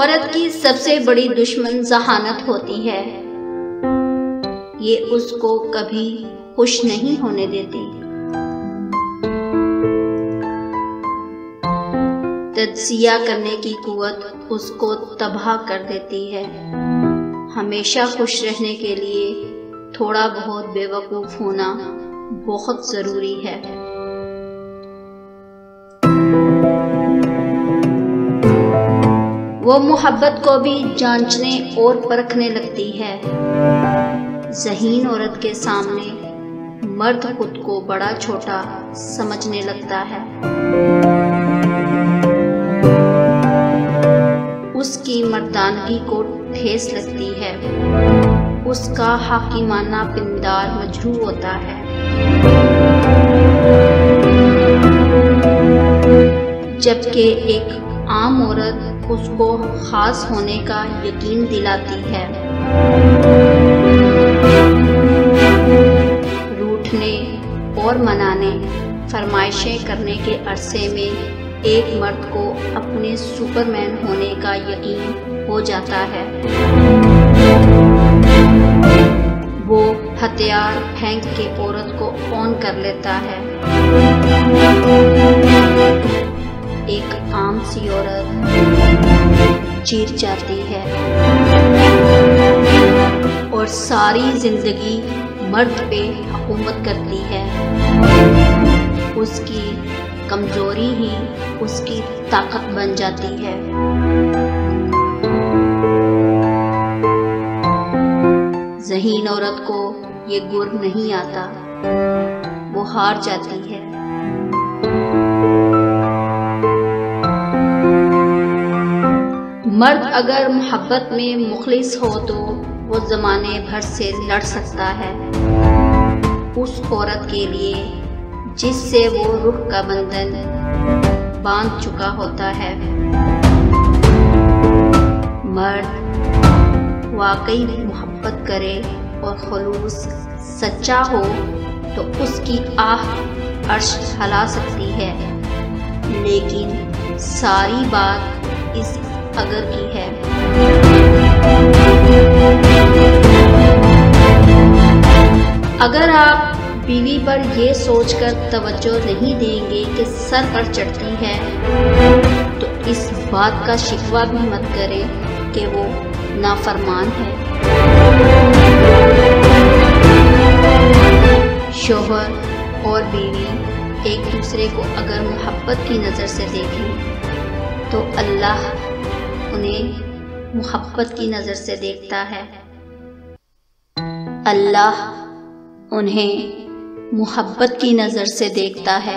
औरत की सबसे बड़ी दुश्मन जहानत होती है। ये उसको कभी खुश नहीं होने देती। तज्जिया करने की कुव्वत उसको तबाह कर देती है। हमेशा खुश रहने के लिए थोड़ा बहुत बेवकूफ होना बहुत जरूरी है। वो मोहब्बत को भी जांचने और परखने लगती है। ज़हीन औरत के सामने मर्द खुद को बड़ा छोटा समझने लगता है। उसकी मर्दानगी को ठेस लगती है। उसका हाकिमाना पिंदार मजरू होता है। जबकि एक आम औरत उसको खास होने का यकीन दिलाती है। रूठने और मनाने, फरमाइशें करने के अरसे में एक मर्द को अपने सुपरमैन होने का यकीन हो जाता है। वो हथियार फेंक के औरत को ऑन कर लेता है। एक आम सी औरत चीर जाती है और सारी जिंदगी मर्द पे हुकूमत करती है। उसकी कमजोरी ही उसकी ताकत बन जाती है। ज़हीन औरत को ये गुर नहीं आता, वो हार जाती है। मर्द अगर मोहब्बत में मुखलिस हो तो वो ज़माने भर से लड़ सकता है उस औरत के लिए जिससे वो रूह का बंधन बांध चुका होता है। मर्द वाकई मोहब्बत करे और खुलूस सच्चा हो तो उसकी आह अर्श हिला सकती है, लेकिन सारी बात इस अगर की है। अगर आप बीवी पर ये सोचकर तवज्जो नहीं देंगे कि सर पर चढ़ती है, तो इस बात का शिकवा भी मत करें कि वो नाफरमान है। शौहर और बीवी एक दूसरे को अगर मोहब्बत की नज़र से देखें तो अल्लाह उन्हें मोहब्बत की नज़र से देखता है। अल्लाह उन्हें मोहब्बत की नज़र से देखता है।